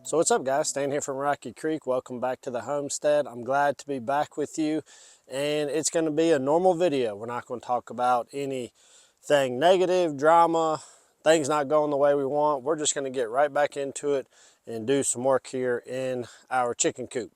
So what's up, guys? Stan here from Rocky Creek. Welcome back to the homestead. I'm glad to be back with you, and it's going to be a normal video. We're not going to talk about anything negative, drama, things not going the way we want. We're just going to get right back into it and do some work here in our chicken coop.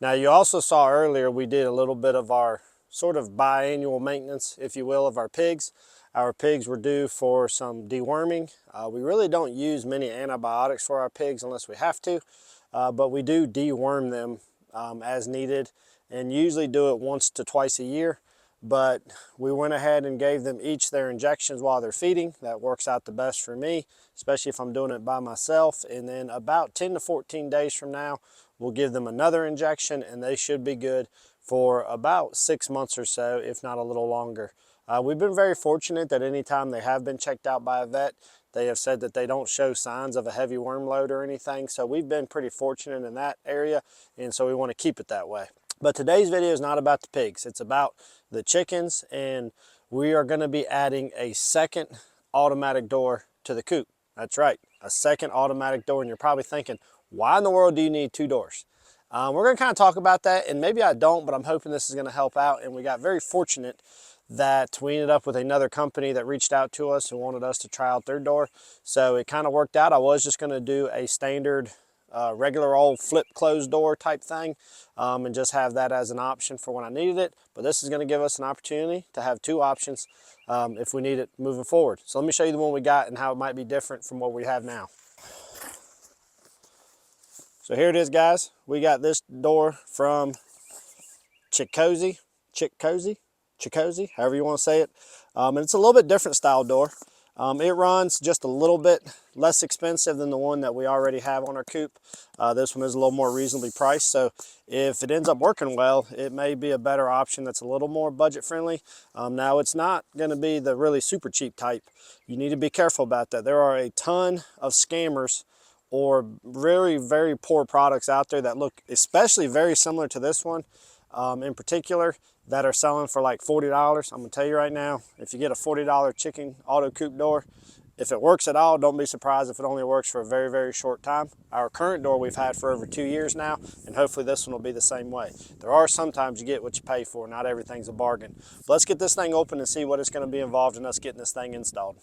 Now, you also saw earlier we did a little bit of our sort of biannual maintenance, if you will, of our pigs. Our pigs were due for some deworming. We really don't use many antibiotics for our pigs unless we have to, but we do deworm them as needed and usually do it once to twice a year. But we went ahead and gave them each their injections while they're feeding. That works out the best for me, especially if I'm doing it by myself. And then about 10 to 14 days from now, we'll give them another injection and they should be good for about 6 months or so, if not a little longer. We've been very fortunate that anytime they have been checked out by a vet, they have said that they don't show signs of a heavy worm load or anything. So we've been pretty fortunate in that area, and so we want to keep it that way. But today's video is not about the pigs. It's about the chickens, and we are going to be adding a second automatic door to the coop. That's right, a second automatic door. And you're probably thinking, why in the world do you need two doors? We're going to kind of talk about that, and maybe I don't, but I'm hoping this is going to help out. And we got very fortunate that we ended up with another company that reached out to us and wanted us to try out their door. So it kind of worked out. I was just going to do a standard regular old flip closed door type thing and just have that as an option for when I needed it. But this is going to give us an opportunity to have two options if we need it moving forward. So let me show you the one we got and how it might be different from what we have now. So here it is, guys. We got this door from Chickcozy, however you want to say it. And it's a little bit different style door. It runs just a little bit less expensive than the one that we already have on our coop. This one is a little more reasonably priced, so if it ends up working well, it may be a better option that's a little more budget friendly. Now, it's not going to be the really super cheap type. You need to be careful about that. There are a ton of scammers or very, very poor products out there that look especially very similar to this one in particular, that are selling for like $40. I'm gonna tell you right now, if you get a $40 chicken auto coop door, if it works at all, don't be surprised if it only works for a very, very short time. Our current door we've had for over 2 years now, and hopefully this one will be the same way. There are sometimes you get what you pay for. Not everything's a bargain. But let's get this thing open and see what it's gonna be involved in us getting this thing installed.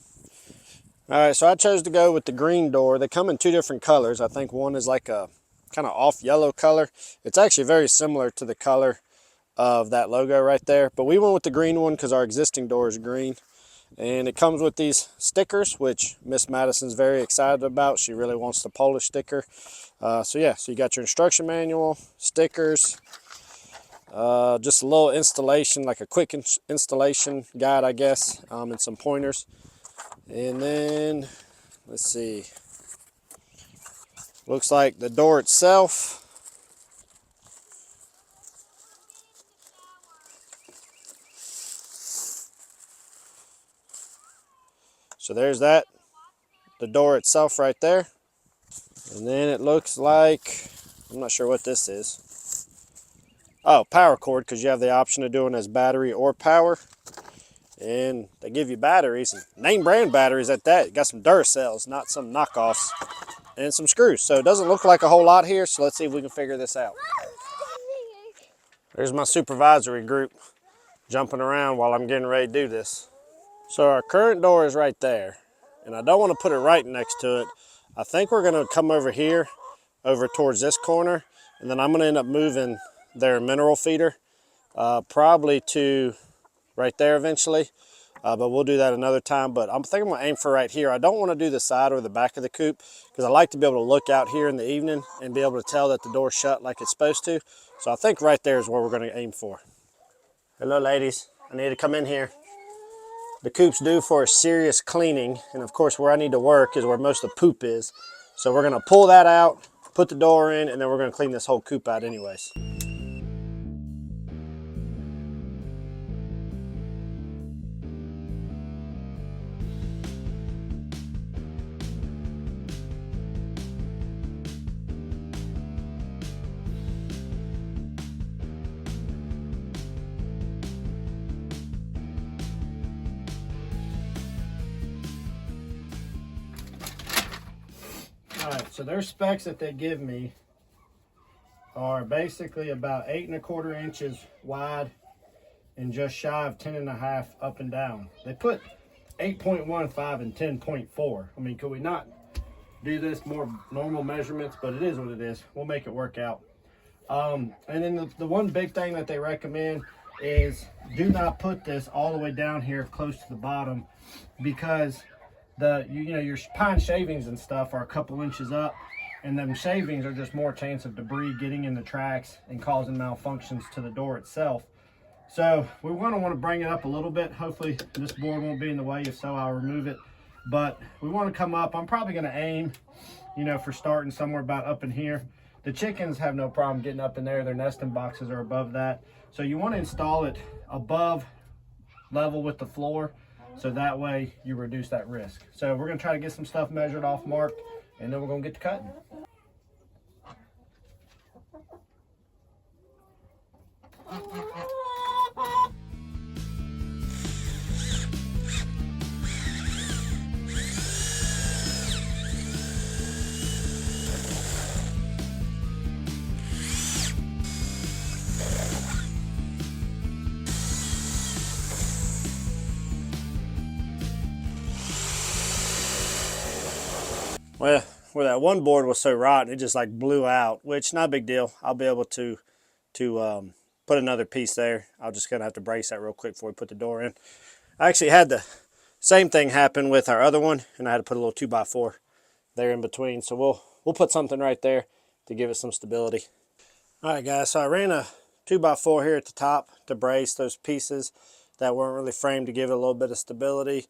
All right, so I chose to go with the green door. They come in two different colors. I think one is like a kind of off yellow color. It's actually very similar to the color of that logo right there, but we went with the green one because our existing door is green. And it comes with these stickers, which Miss Madison's very excited about. She really wants the Polish sticker. So yeah, so you got your instruction manual, stickers, just a little installation, like a quick installation guide, I guess, and some pointers. And then, let's see, looks like the door itself. So there's that, the door itself right there. And then it looks like, I'm not sure what this is. Oh, power cord, because you have the option of doing as battery or power. And they give you batteries, and name brand batteries at that. You got some Duracells, not some knockoffs, and some screws. So it doesn't look like a whole lot here, so let's see if we can figure this out. There's my supervisory group jumping around while I'm getting ready to do this. So our current door is right there, and I don't want to put it right next to it. I think we're going to come over here, over towards this corner, and then I'm going to end up moving their mineral feeder, probably to right there eventually, but we'll do that another time. But I'm thinking I'm going to aim for right here. I don't want to do the side or the back of the coop because I like to be able to look out here in the evening and be able to tell that the door's shut like it's supposed to. So I think right there is where we're going to aim for. Hello, ladies. I need to come in here. The coop's due for a serious cleaning, and of course where I need to work is where most of the poop is. So we're gonna pull that out, put the door in, and then we're gonna clean this whole coop out anyways. All right, so their specs that they give me are basically about 8¼ inches wide and just shy of 10.5 up and down. They put 8.15 and 10.4. I mean, could we not do this more normal measurements? But it is what it is. We'll make it work out. And then the one big thing that they recommend is do not put this all the way down here close to the bottom, because your pine shavings and stuff are a couple inches up, and them shavings are just more chance of debris getting in the tracks and causing malfunctions to the door itself. So we want to bring it up a little bit. Hopefully this board won't be in the way. If so, I'll remove it. But we want to come up. I'm probably going to aim, for starting somewhere about up in here. The chickens have no problem getting up in there. Their nesting boxes are above that. So you want to install it above level with the floor, so that way you reduce that risk. So we're going to try to get some stuff measured off, marked, and then we're going to get to cutting. Well, where that one board was so rotten, it just like blew out, which not a big deal. I'll be able to put another piece there. I'll just gonna have to brace that real quick before we put the door in. I actually had the same thing happen with our other one, and I had to put a little 2x4 there in between. So we'll put something right there to give it some stability. All right, guys. So I ran a 2x4 here at the top to brace those pieces that weren't really framed, to give it a little bit of stability.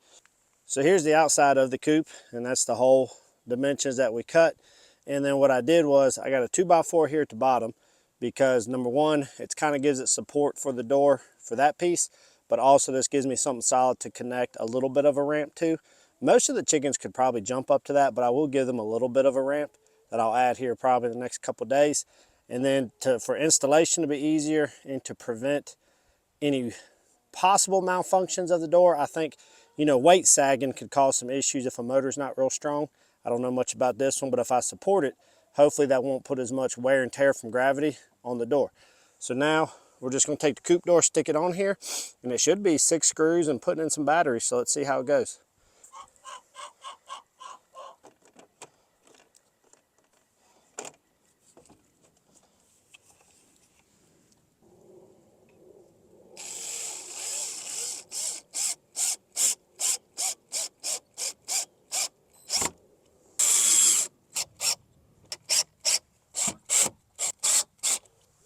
So here's the outside of the coop, and that's the whole dimensions that we cut. And then what I did was I got a 2x4 here at the bottom, because number one, it kind of gives it support for the door for that piece, but also this gives me something solid to connect a little bit of a ramp to. Most of the chickens could probably jump up to that, but I will give them a little bit of a ramp that I'll add here probably the next couple days. And then for installation to be easier and to prevent any possible malfunctions of the door, I think, weight sagging could cause some issues if a motor's not real strong. I don't know much about this one, but if I support it, hopefully that won't put as much wear and tear from gravity on the door. So now we're just going to take the coop door, stick it on here, and it should be 6 screws and putting in some batteries. So let's see how it goes.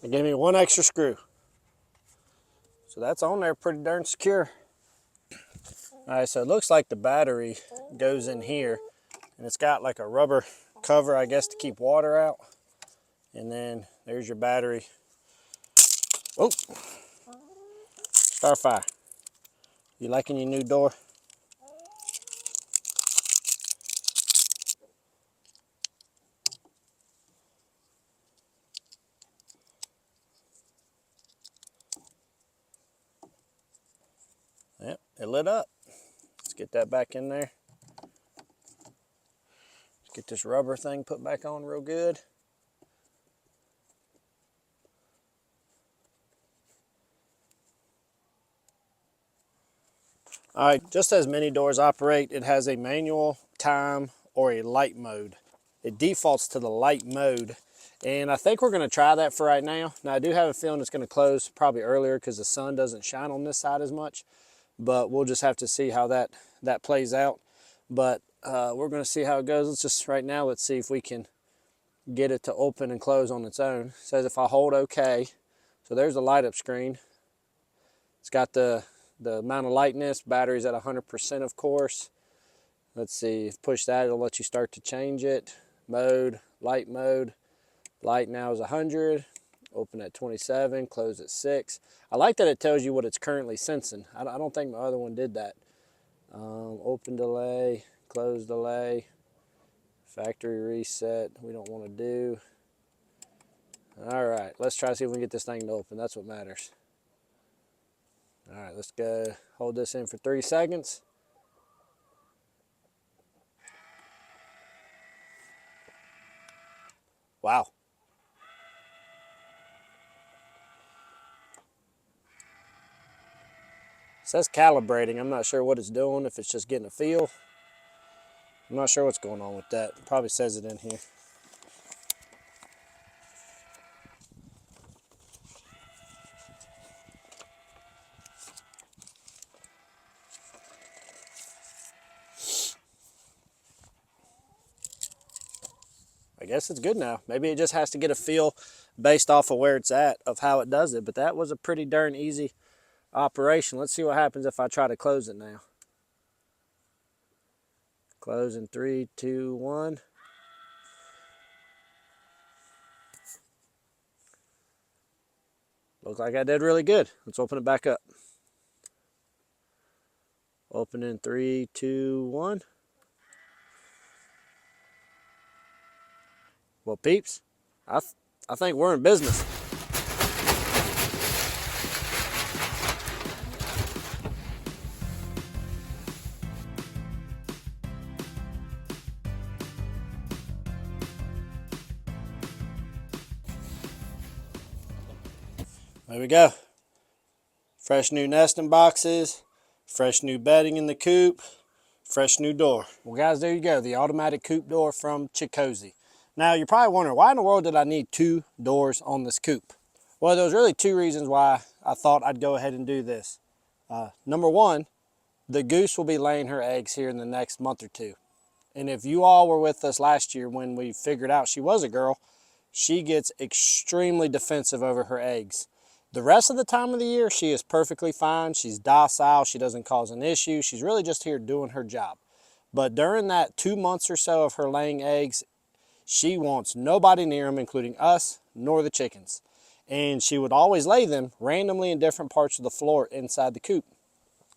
It gave me 1 extra screw. So that's on there pretty darn secure. All right, so it looks like the battery goes in here, and it's got like a rubber cover, I guess, to keep water out. And then there's your battery. Oh, Starfire. You liking your new door? Yep, it lit up. Let's get that back in there. Let's get this rubber thing put back on real good. All right, just as many doors operate, it has a manual, time, or a light mode. It defaults to the light mode, and I think we're going to try that for right now. Now, I do have a feeling it's going to close probably earlier because the sun doesn't shine on this side as much, but we'll just have to see how that plays out. But we're going to see how it goes. Let's see if we can get it to open and close on its own. It says if I hold OK, so there's the light up screen. It's got the amount of lightness, battery's at 100% of course. Let's see, if push that, it'll let you start to change it. Mode, light now is 100, open at 27, close at 6. I like that it tells you what it's currently sensing. I don't think my other one did that. Open delay, close delay, factory reset, we don't want to do. All right, let's try to see if we can get this thing to open. That's what matters. All right, let's go hold this in for 3 seconds. Wow. It says calibrating. I'm not sure what it's doing, if it's just getting a feel. I'm not sure what's going on with that. It probably says it in here. I guess it's good now. Maybe it just has to get a feel based off of where it's at of how it does it. But that was a pretty darn easy operation. Let's see what happens if I try to close it now. Close in 3, 2, 1. Looks like I did really good. Let's open it back up. Open in 3, 2, 1. Well, peeps, I think we're in business. There we go. Fresh new nesting boxes, fresh new bedding in the coop, fresh new door. Well, guys, there you go. The automatic coop door from Chickcozy. Now, you're probably wondering, why in the world did I need 2 doors on this coop? Well, there was really 2 reasons why I thought I'd go ahead and do this. Number 1, the goose will be laying her eggs here in the next month or 2. And if you all were with us last year when we figured out she was a girl, she gets extremely defensive over her eggs. The rest of the time of the year, she is perfectly fine. She's docile. She doesn't cause an issue. She's really just here doing her job. But during that 2 months or so of her laying eggs, she wants nobody near them, including us, nor the chickens. And she would always lay them randomly in different parts of the floor inside the coop.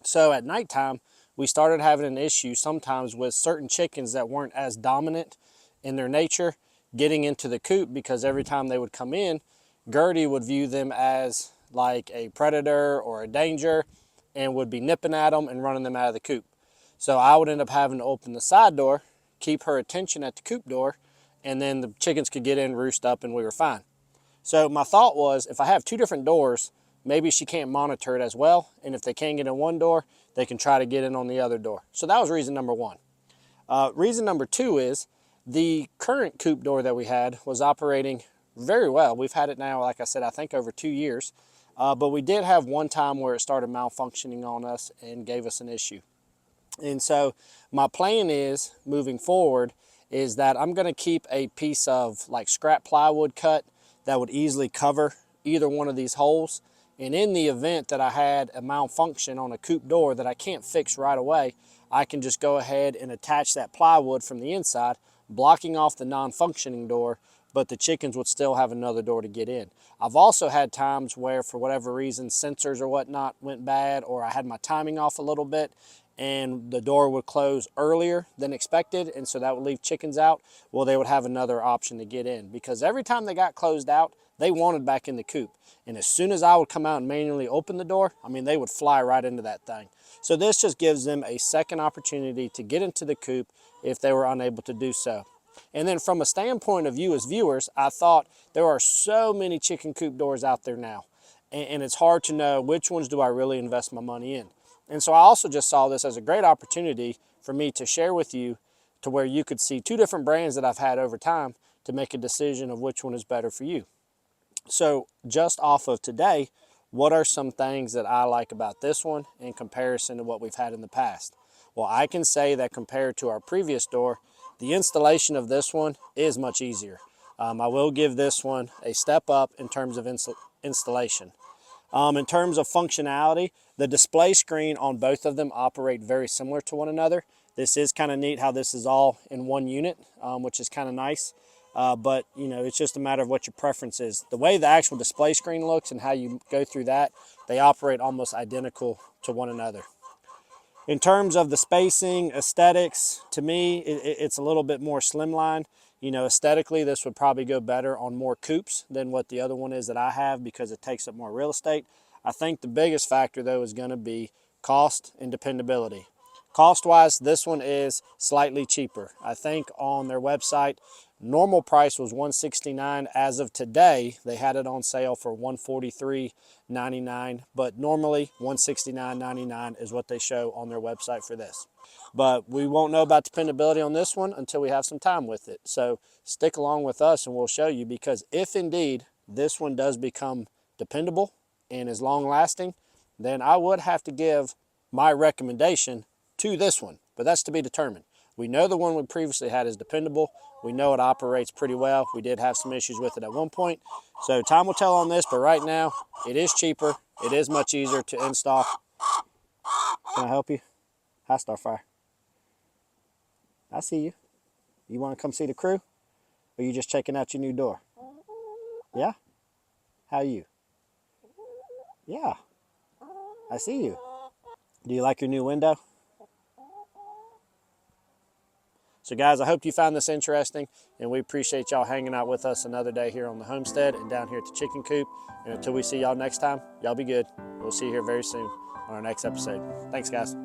So at nighttime, we started having an issue sometimes with certain chickens that weren't as dominant in their nature getting into the coop, because every time they would come in, Gertie would view them as like a predator or a danger and would be nipping at them and running them out of the coop. So I would end up having to open the side door, keep her attention at the coop door, and then the chickens could get in, roost up, and we were fine. So my thought was, if I have 2 different doors, maybe she can't monitor it as well. And if they can't get in one door, they can try to get in on the other door. So that was reason number 1. Reason number 2 is the current coop door that we had was operating very well. We've had it now, like I said, I think over 2 years. But we did have one time where it started malfunctioning on us and gave us an issue. And so my plan is, moving forward, is that I'm going to keep a piece of like scrap plywood cut that would easily cover either one of these holes. And in the event that I had a malfunction on a coop door that I can't fix right away, I can just go ahead and attach that plywood from the inside, blocking off the non-functioning door, but the chickens would still have another door to get in. I've also had times where, for whatever reason, sensors or whatnot went bad, or I had my timing off a little bit, and the door would close earlier than expected, and so that would leave chickens out. Well, they would have another option to get in, because every time they got closed out, they wanted back in the coop. And as soon as I would come out and manually open the door, I mean, they would fly right into that thing. So this just gives them a second opportunity to get into the coop if they were unable to do so. And then from a standpoint of you as viewers, I thought there are so many chicken coop doors out there now, and it's hard to know which ones do I really invest my money in. And so I also just saw this as a great opportunity for me to share with you, to where you could see 2 different brands that I've had over time to make a decision of which one is better for you. So just off of today, what are some things that I like about this one in comparison to what we've had in the past? Well, I can say that compared to our previous door, the installation of this one is much easier. I will give this one a step up in terms of installation. In terms of functionality, the display screen on both of them operate very similar to one another. This is kind of neat how this is all in one unit, which is kind of nice. But, you know, it's just a matter of what your preference is. The way the actual display screen looks and how you go through that, they operate almost identical to one another. In terms of the spacing, aesthetics, to me, it's a little bit more slimline. You know, aesthetically, this would probably go better on more coops than what the other one is that I have, because it takes up more real estate. I think the biggest factor, though, is going to be cost and dependability. Cost-wise, this one is slightly cheaper. I think on their website, Normal price was $169. As of today, they had it on sale for $143.99, but normally $169.99 is what they show on their website for this. But we won't know about dependability on this one until we have some time with it. So stick along with us and we'll show you, because if indeed this one does become dependable and is long lasting, then I would have to give my recommendation to this one, but that's to be determined. We know the one we previously had is dependable. We know it operates pretty well. We did have some issues with it at one point. So time will tell on this, but right now it is cheaper. It is much easier to install. Can I help you? Hi, Starfire. I see you. You want to come see the crew? Or are you just checking out your new door? Yeah? How are you? Yeah. I see you. Do you like your new window? So guys, I hope you found this interesting, and we appreciate y'all hanging out with us another day here on the homestead and down here at the chicken coop. And until we see y'all next time, y'all be good. We'll see you here very soon on our next episode. Thanks, guys.